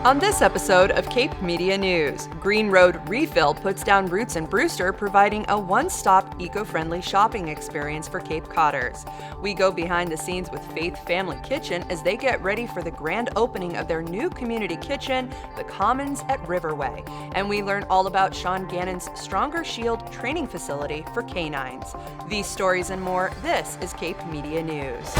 On this episode of Cape Media News, Green Road Refill puts down roots in Brewster, providing a one-stop eco-friendly shopping experience for Cape Codders. We go behind the scenes with Faith Family Kitchen as they get ready for the grand opening of their new community kitchen, The Commons at Riverway. And we learn all about Sean Gannon's Stronger Shield training facility for canines. These stories and more, this is Cape Media News.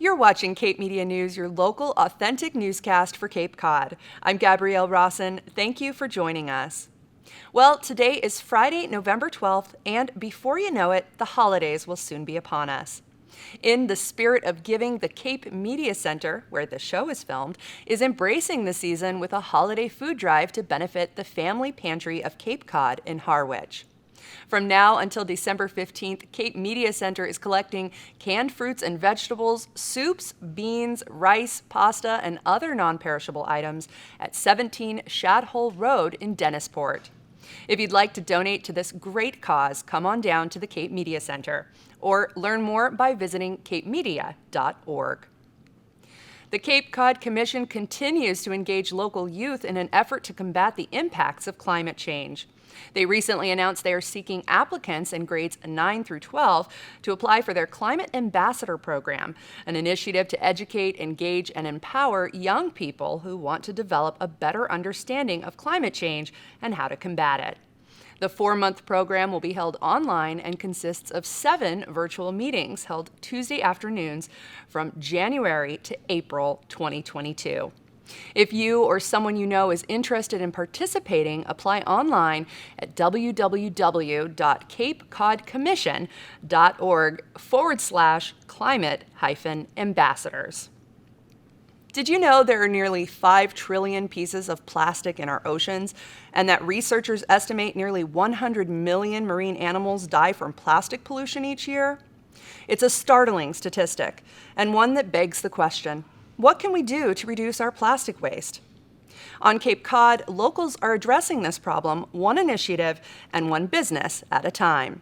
You're watching Cape Media News, your local, authentic newscast for Cape Cod. I'm Gabrielle Rawson. Thank you for joining us. Well, today is Friday, November 12th, and before you know it, the holidays will soon be upon us. In the spirit of giving, the Cape Media Center, where the show is filmed, is embracing the season with a holiday food drive to benefit the Family Pantry of Cape Cod in Harwich. From now until December 15th, Cape Media Center is collecting canned fruits and vegetables, soups, beans, rice, pasta, and other non-perishable items at 17 Shad Hole Road in Dennisport. If you'd like to donate to this great cause, come on down to the Cape Media Center or learn more by visiting capemedia.org. The Cape Cod Commission continues to engage local youth in an effort to combat the impacts of climate change. They recently announced they are seeking applicants in grades 9 through 12 to apply for their Climate Ambassador program, an initiative to educate, engage, and empower young people who want to develop a better understanding of climate change and how to combat it. The 4-month program will be held online and consists of 7 virtual meetings held Tuesday afternoons from January to April 2022. If you or someone you know is interested in participating, apply online at www.capecodcommission.org/climate-ambassadors. Did you know there are nearly 5 trillion pieces of plastic in our oceans, and that researchers estimate nearly 100 million marine animals die from plastic pollution each year? It's a startling statistic, and one that begs the question, what can we do to reduce our plastic waste? On Cape Cod, locals are addressing this problem one initiative and one business at a time.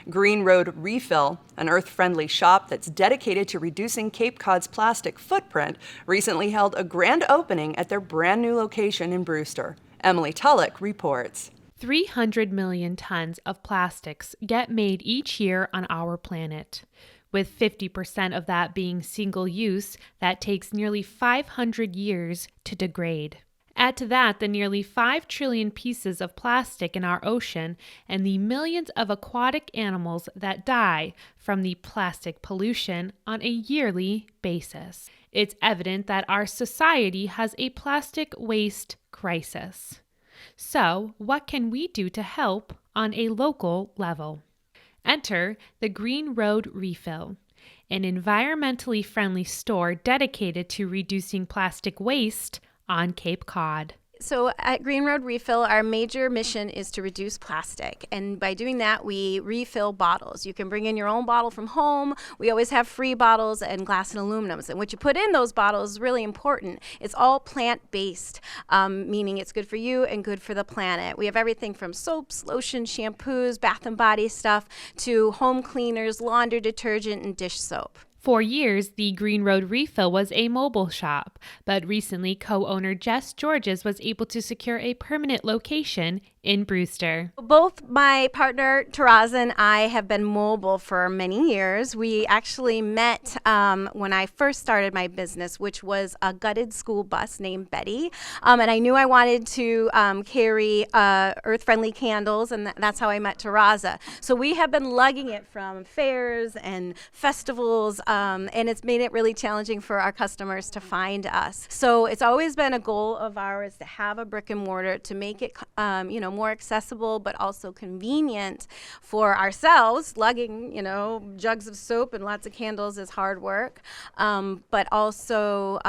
Green Road Refill, an earth-friendly shop that's dedicated to reducing Cape Cod's plastic footprint, recently held a grand opening at their brand new location in Brewster. Emily Tulloch reports. 300 million tons of plastics get made each year on our planet. With 50% of that being single-use, that takes nearly 500 years to degrade. Add to that the nearly 5 trillion pieces of plastic in our ocean and the millions of aquatic animals that die from the plastic pollution on a yearly basis. It's evident that our society has a plastic waste crisis. So, what can we do to help on a local level? Enter the Green Road Refill, an environmentally friendly store dedicated to reducing plastic waste on Cape Cod. So at Green Road Refill, our major mission is to reduce plastic. And by doing that, we refill bottles. You can bring in your own bottle from home. We always have free bottles and glass and aluminums. And what you put in those bottles is really important. It's all plant-based, meaning it's good for you and good for the planet. We have everything from soaps, lotions, shampoos, bath and body stuff, to home cleaners, laundry detergent, and dish soap. For years, the Green Road Refill was a mobile shop, but recently co-owner Jess Georges was able to secure a permanent location in Brewster. Both my partner Taraza and I have been mobile for many years. We actually met when I first started my business, which was a gutted school bus named Betty, and I knew I wanted to carry earth-friendly candles, and that's how I met Taraza. So we have been lugging it from fairs and festivals, and it's made it really challenging for our customers to find us. So it's always been a goal of ours to have a brick and mortar to make it, more accessible but also convenient for ourselves. Lugging, jugs of soap and lots of candles is hard work, but also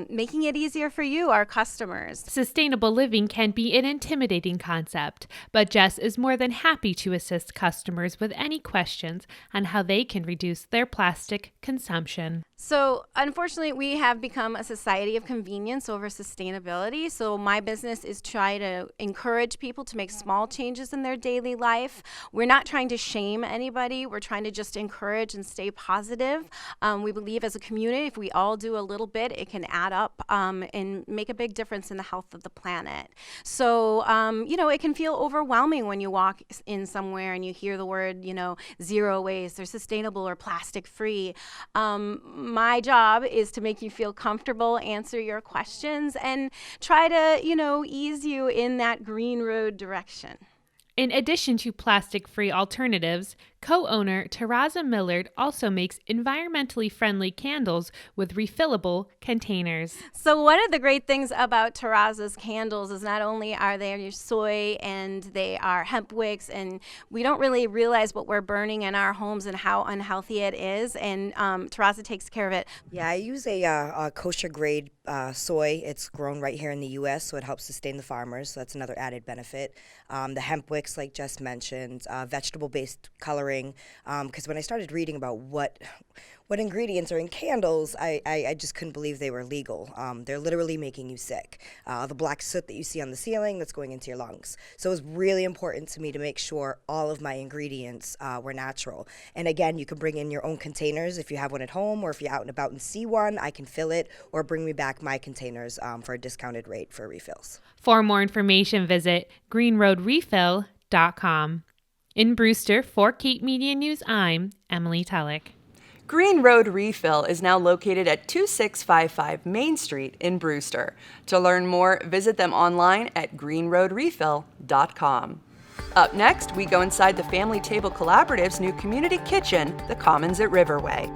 making it easier for you, our customers. Sustainable living can be an intimidating concept, but Jess is more than happy to assist customers with any questions on how they can reduce their plastic consumption. So unfortunately, we have become a society of convenience over sustainability. So my business is try to encourage people to make small changes in their daily life. We're not trying to shame anybody. We're trying to just encourage and stay positive. We believe as a community, if we all do a little bit, it can add up and make a big difference in the health of the planet. So, it can feel overwhelming when you walk in somewhere and you hear the word, zero waste or sustainable or plastic free. My job is to make you feel comfortable, answer your questions, and try to, ease you in that green road direction. In addition to plastic-free alternatives, co-owner Taraza Millard also makes environmentally friendly candles with refillable containers. So one of the great things about Taraza's candles is not only are they soy and they are hemp wicks, and we don't really realize what we're burning in our homes and how unhealthy it is, and Taraza takes care of it. Yeah, I use a kosher grade soy. It's grown right here in the U.S., so it helps sustain the farmers, so that's another added benefit. The hemp wicks, like Jess mentioned, vegetable-based coloring, because when I started reading about what ingredients are in candles, I just couldn't believe they were legal. They're literally making you sick. The black soot that you see on the ceiling, that's going into your lungs. So it was really important to me to make sure all of my ingredients were natural. And again, you can bring in your own containers if you have one at home, or if you're out and about and see one, I can fill it, or bring me back my containers for a discounted rate for refills. For more information, visit greenroadrefill.com. In Brewster, for Cape Media News, I'm Emily Tellick. Green Road Refill is now located at 2655 Main Street in Brewster. To learn more, visit them online at greenroadrefill.com. Up next, we go inside the Family Table Collaborative's new community kitchen, the Commons at Riverway.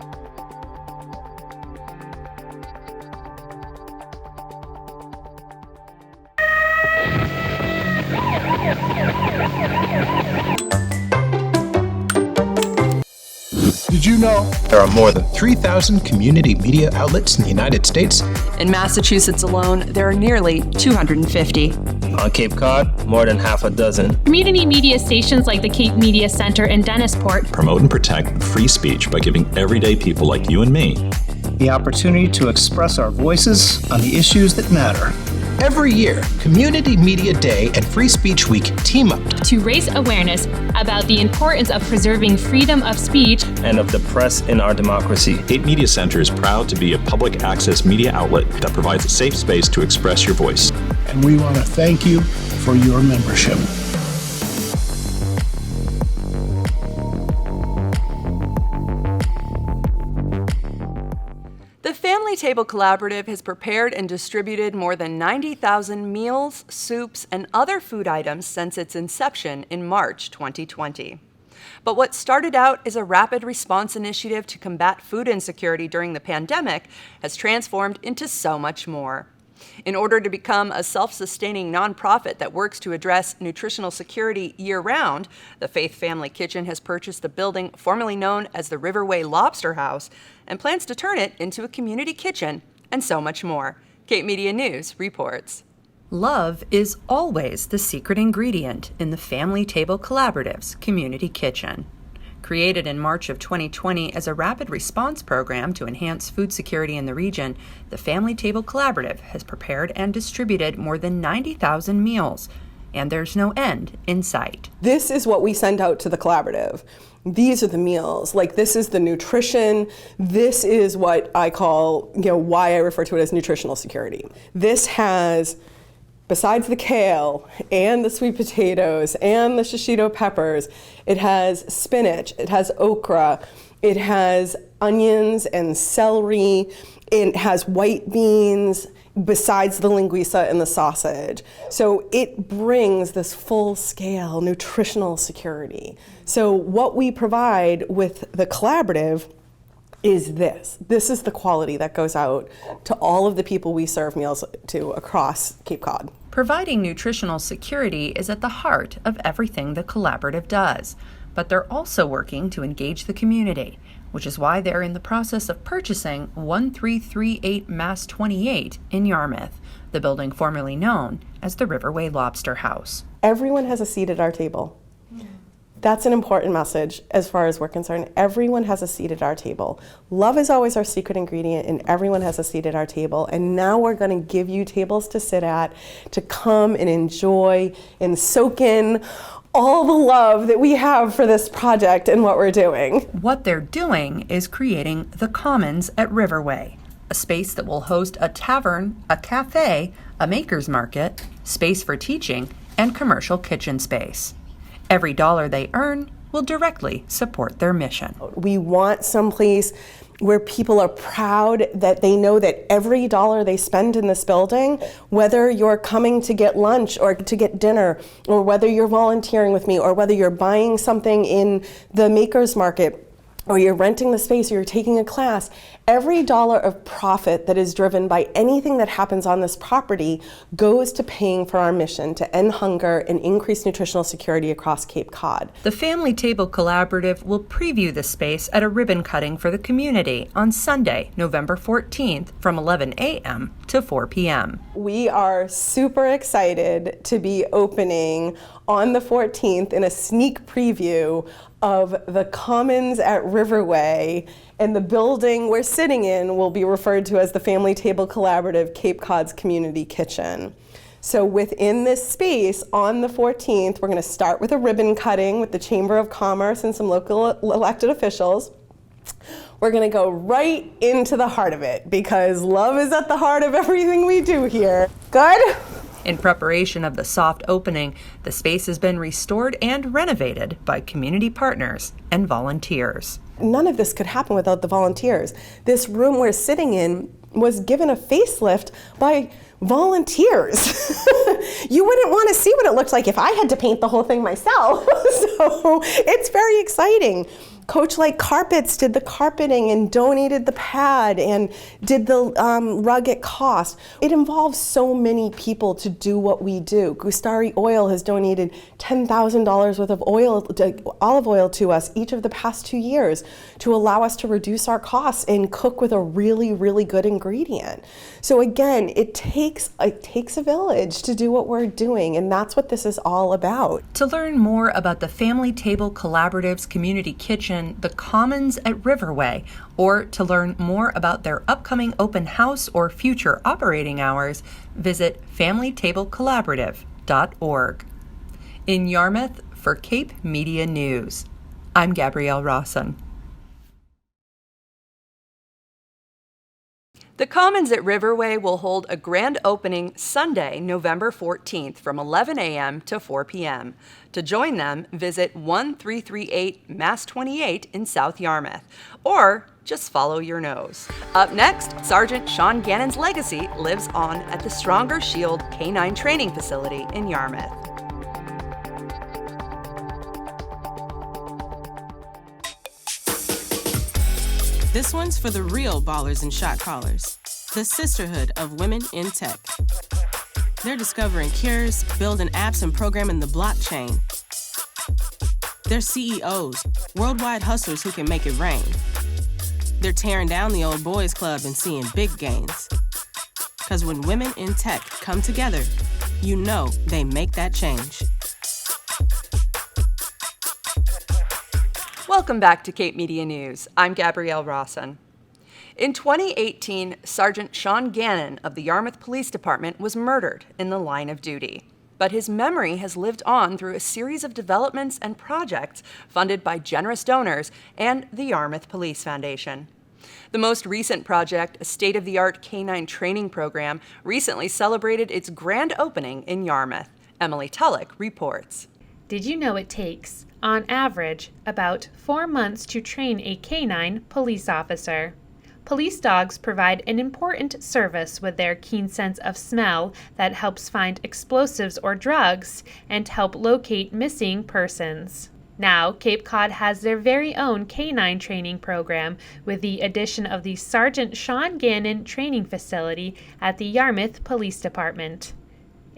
Did you know there are more than 3,000 community media outlets in the United States? In Massachusetts alone, there are nearly 250. On Cape Cod, more than half a dozen. Community media stations like the Cape Media Center in Dennisport promote and protect free speech by giving everyday people like you and me the opportunity to express our voices on the issues that matter. Every year, Community Media Day and Free Speech Week team up to raise awareness about the importance of preserving freedom of speech and of the press in our democracy. Cape Media Center is proud to be a public access media outlet that provides a safe space to express your voice. And we want to thank you for your membership. The Family Table Collaborative has prepared and distributed more than 90,000 meals, soups, and other food items since its inception in March 2020. But what started out as a rapid response initiative to combat food insecurity during the pandemic has transformed into so much more. In order to become a self-sustaining nonprofit that works to address nutritional security year-round, the Faith Family Kitchen has purchased the building formerly known as the Riverway Lobster House and plans to turn it into a community kitchen and so much more. Cape Media News reports. Love is always the secret ingredient in the Family Table Collaborative's community kitchen. Created in March of 2020 as a rapid response program to enhance food security in the region, the Family Table Collaborative has prepared and distributed more than 90,000 meals, and there's no end in sight. This is what we send out to the collaborative. These are the meals. Like, this is the nutrition. This is what I call, why I refer to it as nutritional security. This has, besides the kale and the sweet potatoes and the shishito peppers, it has spinach, it has okra, it has onions and celery, it has white beans, besides the linguiça and the sausage. So it brings this full-scale nutritional security. So what we provide with the collaborative is this. This is the quality that goes out to all of the people we serve meals to across Cape Cod. Providing nutritional security is at the heart of everything the collaborative does, but they're also working to engage the community, which is why they're in the process of purchasing 1338 Mass 28 in Yarmouth, the building formerly known as the Riverway Lobster House. Everyone has a seat at our table. That's an important message as far as we're concerned. Everyone has a seat at our table. Love is always our secret ingredient, and everyone has a seat at our table. And now we're going to give you tables to sit at, to come and enjoy and soak in all the love that we have for this project and what we're doing. What they're doing is creating the Commons at Riverway, a space that will host a tavern, a cafe, a maker's market, space for teaching, and commercial kitchen space. Every dollar they earn will directly support their mission. We want someplace where people are proud that they know that every dollar they spend in this building, whether you're coming to get lunch or to get dinner, or whether you're volunteering with me, or whether you're buying something in the maker's market, or you're renting the space, or you're taking a class, every dollar of profit that is driven by anything that happens on this property goes to paying for our mission to end hunger and increase nutritional security across Cape Cod. The Family Table Collaborative will preview the space at a ribbon cutting for the community on Sunday, November 14th from 11 a.m. to 4 p.m. We are super excited to be opening on the 14th in a sneak preview of the Commons at Riverway, and the building we're sitting in will be referred to as the Family Table Collaborative Cape Cod's Community Kitchen. So within this space on the 14th, we're going to start with a ribbon cutting with the Chamber of Commerce and some local elected officials. We're going to go right into the heart of it because love is at the heart of everything we do here. Good? In preparation of the soft opening, the space has been restored and renovated by community partners and volunteers. None of this could happen without the volunteers. This room we're sitting in was given a facelift by volunteers. You wouldn't want to see what it looked like if I had to paint the whole thing myself. So it's very exciting. Coach Like Carpets did the carpeting and donated the pad and did the rug at cost. It involves so many people to do what we do. Gustari Oil has donated $10,000 worth of olive oil to us each of the past 2 years to allow us to reduce our costs and cook with a really, really good ingredient. So again, it takes a village to do what we're doing, and that's what this is all about. To learn more about the Family Table Collaborative's community kitchen, the Commons at Riverway, or to learn more about their upcoming open house or future operating hours, visit familytablecollaborative.org. In Yarmouth, for Cape Media News, I'm Gabrielle Rawson. The Commons at Riverway will hold a grand opening Sunday, November 14th from 11 a.m. to 4 p.m. To join them, visit 1338 Mass 28 in South Yarmouth, or just follow your nose. Up next, Sergeant Sean Gannon's legacy lives on at the Stronger Shield K-9 Training Facility in Yarmouth. This one's for the real ballers and shot callers, the Sisterhood of Women in Tech. They're discovering cures, building apps, and programming the blockchain. They're CEOs, worldwide hustlers who can make it rain. They're tearing down the old boys club and seeing big gains. Because when women in tech come together, you know they make that change. Welcome back to Cape Media News. I'm Gabrielle Rawson. In 2018, Sergeant Sean Gannon of the Yarmouth Police Department was murdered in the line of duty. But his memory has lived on through a series of developments and projects funded by generous donors and the Yarmouth Police Foundation. The most recent project, a state-of-the-art K-9 training program, recently celebrated its grand opening in Yarmouth. Emily Tulloch reports. Did you know it takes, on average, about 4 months to train a K-9 police officer? Police dogs provide an important service with their keen sense of smell that helps find explosives or drugs and help locate missing persons. Now, Cape Cod has their very own canine training program with the addition of the Sergeant Sean Gannon Training Facility at the Yarmouth Police Department.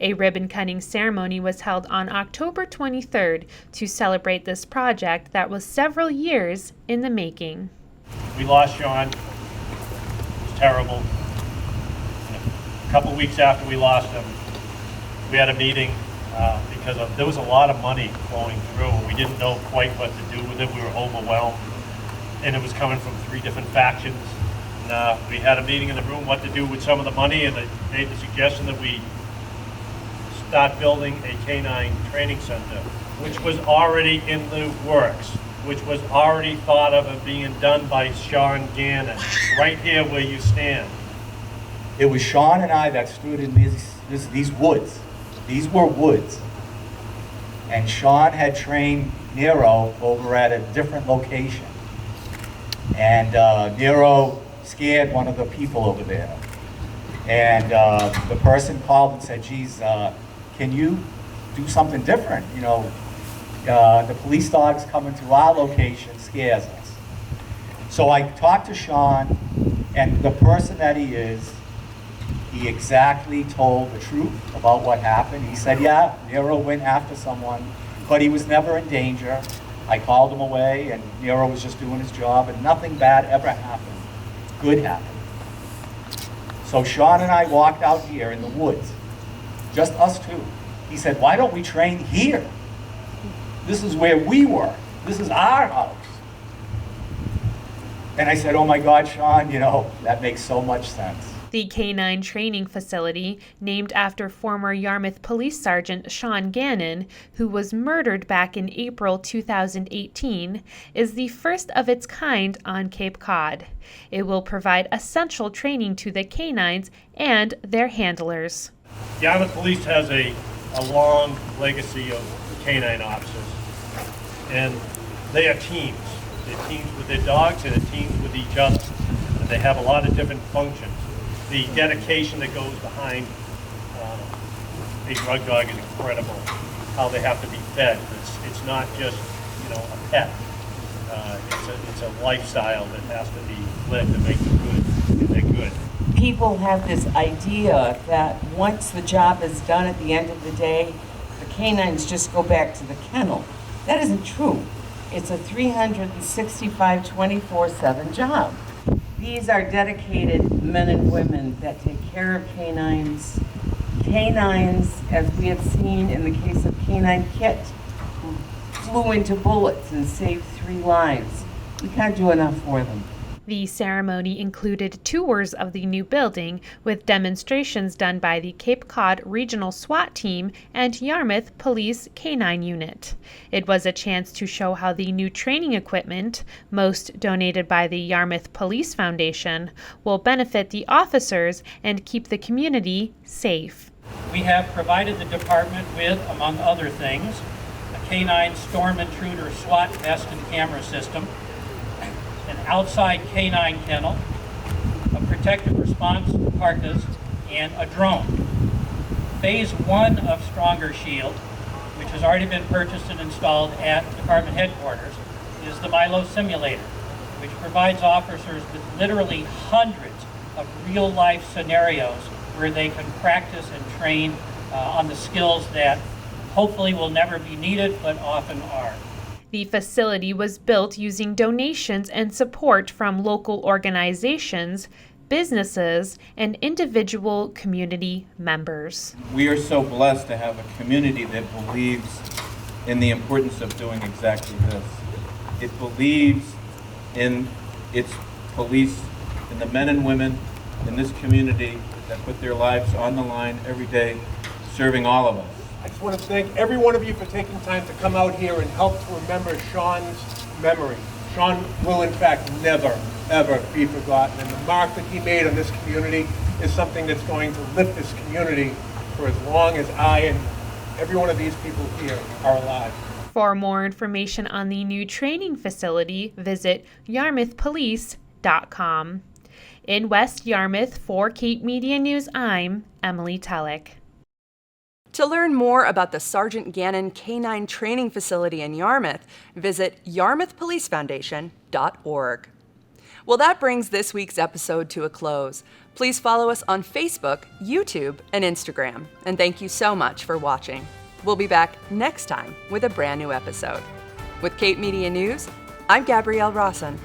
A ribbon-cutting ceremony was held on October 23rd to celebrate this project that was several years in the making. We lost Sean. It was terrible. And a couple weeks after we lost him, we had a meeting because there was a lot of money flowing through, and we didn't know quite what to do with it. We were overwhelmed, and it was coming from 3 different factions. And we had a meeting in the room what to do with some of the money, and they made the suggestion that we start building a canine training center, which was already in the works, which was already thought of and being done by Sean Gannon, right here where you stand. It was Sean and I that stood in these woods. These were woods. And Sean had trained Nero over at a different location. And Nero scared one of the people over there. And the person called and said, geez, can you do something different? You know, the police dogs coming to our location scares us. So I talked to Sean, and the person that he is, he exactly told the truth about what happened. He said, yeah, Nero went after someone, but he was never in danger. I called him away, and Nero was just doing his job, and nothing bad ever happened. Good happened. So Sean and I walked out here in the woods, just us two. He said, why don't we train here? This is where we were. This is our house. And I said, oh my God, Sean, you know, that makes so much sense. The canine training facility, named after former Yarmouth Police Sergeant Sean Gannon, who was murdered back in April 2018, is the first of its kind on Cape Cod. It will provide essential training to the canines and their handlers. Yarmouth Police has a long legacy of canine officers, and they are teams. They're teams with their dogs and they're teams with each other. And they have a lot of different functions. The dedication that goes behind a drug dog is incredible. How they have to be fed. It's not just, you know, a pet. It's a lifestyle that has to be lived to make them good. And they're good. People have this idea that once the job is done at the end of the day, the canines just go back to the kennel. That isn't true. It's a 365, 24/7 job. These are dedicated men and women that take care of canines. Canines, as we have seen in the case of Canine Kit, who flew into bullets and saved 3 lives. We can't do enough for them. The ceremony included tours of the new building with demonstrations done by the Cape Cod Regional SWAT Team and Yarmouth Police Canine Unit. It was a chance to show how the new training equipment, most donated by the Yarmouth Police Foundation, will benefit the officers and keep the community safe. We have provided the department with, among other things, a canine storm intruder SWAT vest and camera system, an outside canine kennel, a protective response carcass, and a drone. Phase 1 of Stronger Shield, which has already been purchased and installed at department headquarters, is the Milo simulator, which provides officers with literally hundreds of real-life scenarios where they can practice and train on the skills that hopefully will never be needed, but often are. The facility was built using donations and support from local organizations, businesses, and individual community members. We are so blessed to have a community that believes in the importance of doing exactly this. It believes in its police, in the men and women in this community that put their lives on the line every day, serving all of us. I just want to thank every one of you for taking time to come out here and help to remember Sean's memory. Sean will, in fact, never, ever be forgotten. And the mark that he made on this community is something that's going to lift this community for as long as I and every one of these people here are alive. For more information on the new training facility, visit yarmouthpolice.com. In West Yarmouth, for Cape Media News, I'm Emily Tellick. To learn more about the Sergeant Gannon Canine Training Facility in Yarmouth, visit yarmouthpolicefoundation.org. Well, that brings this week's episode to a close. Please follow us on Facebook, YouTube, and Instagram. And thank you so much for watching. We'll be back next time with a brand new episode. With Cape Media News, I'm Gabrielle Rawson.